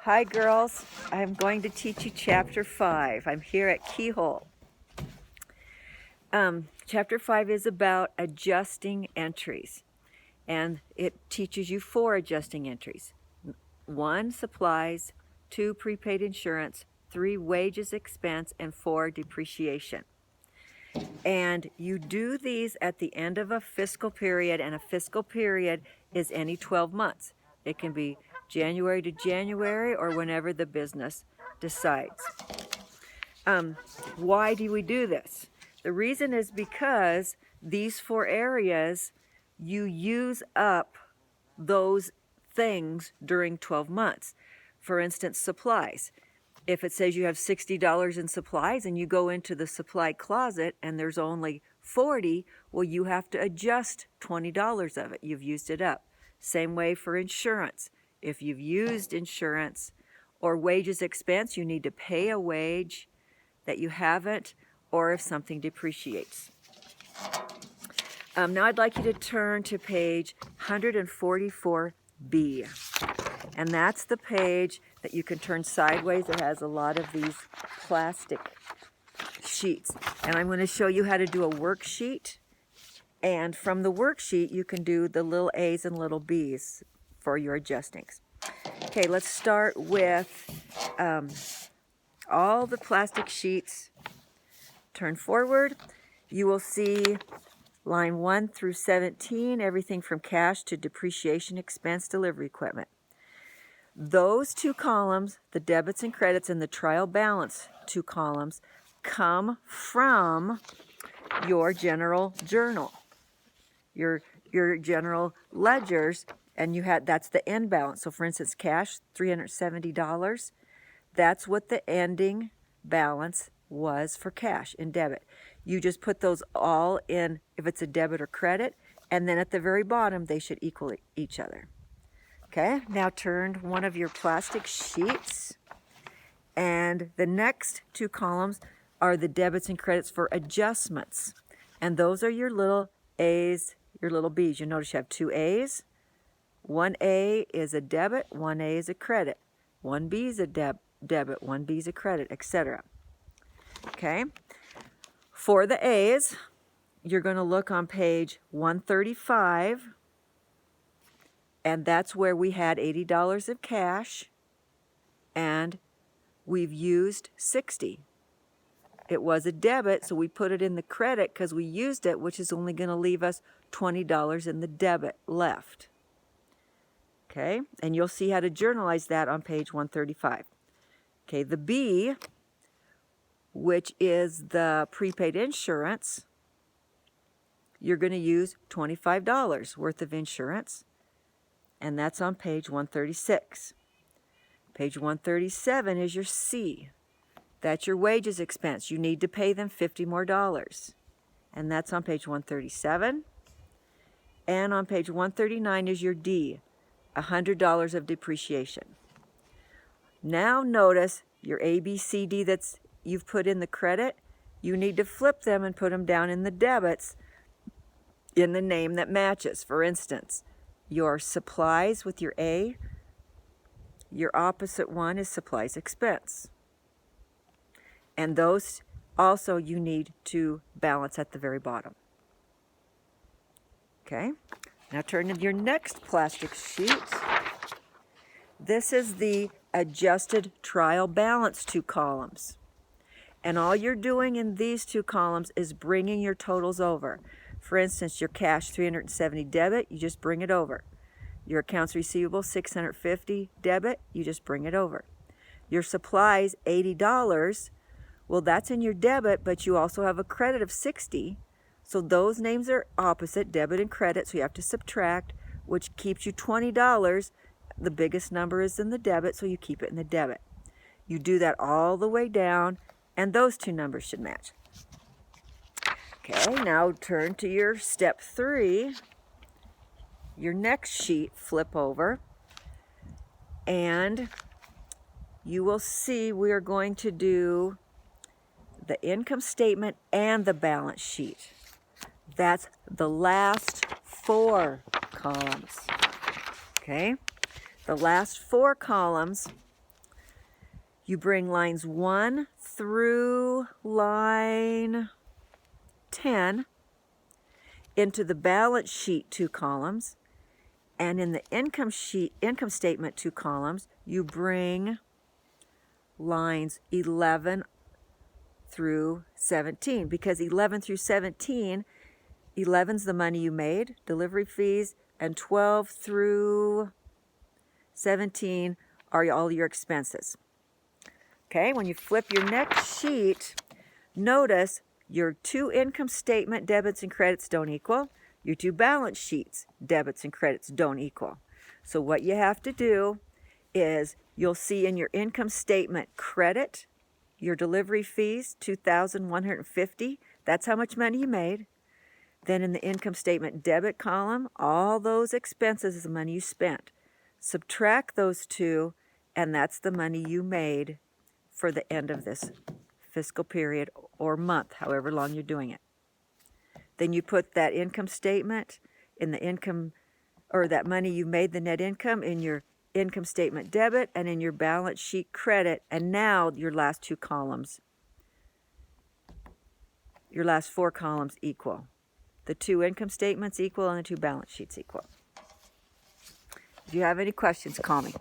Hi girls, I'm going to teach you chapter 5. I'm here at Keyhole. Chapter 5 is about adjusting entries, and it teaches you 4 adjusting entries. 1, supplies, 2, prepaid insurance, 3, wages expense, and 4, depreciation. And you do these at the end of a fiscal period, and a fiscal period is any 12 months. It can be January to January or whenever the business decides. Why do we do this? The reason is because these 4 areas, you use up those things during 12 months. For instance, supplies. If it says you have $60 in supplies and you go into the supply closet and there's only 40, well, you have to adjust $20 of it. You've used it up. Same way for insurance. If you've used insurance or wages expense, you need to pay a wage that you haven't, or if something depreciates. Now I'd like you to turn to page 144B. And that's the page that you can turn sideways. It has a lot of these plastic sheets. And I'm going to show you how to do a worksheet. And from the worksheet, you can do the little A's and little B's for your adjustings. Okay, let's start with all the plastic sheets. Turn forward. You will see line 1 through 17, everything from cash to depreciation, expense, delivery equipment. Those 2 columns, the debits and credits and the trial balance 2 columns, come from your general journal, your general ledgers, and that's the end balance. So for instance, cash, $370, that's what the ending balance was for cash in debit. You just put those all in, if it's a debit or credit, and then at the very bottom, they should equal each other. Okay, now turn one of your plastic sheets, and the next 2 columns are the debits and credits for adjustments. And those are your little A's, your little B's. You notice you have 2 A's. 1 A is a debit, 1 A is a credit. 1 B is a debit, 1 B is a credit, etc. Okay, for the A's, you're going to look on page 135. And that's where we had $80 of cash, and we've used $60. It was a debit, so we put it in the credit because we used it, which is only going to leave us $20 in the debit left. Okay, and you'll see how to journalize that on page 135. Okay, the B, which is the prepaid insurance, you're going to use $25 worth of insurance. And that's on page 136. Page 137 is your C. That's your wages expense. You need to pay them $50 more. And that's on page 137. And on page 139 is your D, $100 of depreciation. Now notice your A, B, C, D that's you've put in the credit. You need to flip them and put them down in the debits in the name that matches. For instance, your supplies with your A, your opposite one is supplies expense. And those also you need to balance at the very bottom. Okay, now turn to your next plastic sheet. This is the adjusted trial balance 2 columns. And all you're doing in these 2 columns is bringing your totals over. For instance, your cash $370 debit, you just bring it over. Your accounts receivable $650 debit, you just bring it over. Your supplies $80, well, that's in your debit, but you also have a credit of $60. So those names are opposite, debit and credit, so you have to subtract, which keeps you $20. The biggest number is in the debit, so you keep it in the debit. You do that all the way down, and those 2 numbers should match. Okay, now turn to your step 3. Your next sheet, flip over, and you will see we are going to do the income statement and the balance sheet. That's the last 4 columns. Okay, the last 4 columns You bring lines 1 through line 10 into the balance sheet 2 columns, and in the income statement 2 columns, you bring lines 11 through 17, because 11 through 17, 11's the money you made, delivery fees, and 12 through 17 are all your expenses. Okay, when you flip your next sheet, notice your 2 income statement debits and credits don't equal. Your 2 balance sheets debits and credits don't equal. So what you have to do is you'll see in your income statement credit your delivery fees, $2,150. That's how much money you made. Then in the income statement debit column, all those expenses is the money you spent. Subtract those 2, and that's the money you made for the end of this fiscal period or month, however long you're doing it. Then you put that income statement in the income, or that money you made, the net income, in your income statement debit and in your balance sheet credit, and now your last 2 columns, your last 4 columns equal. The 2 income statements equal and the 2 balance sheets equal. If you have any questions, call me.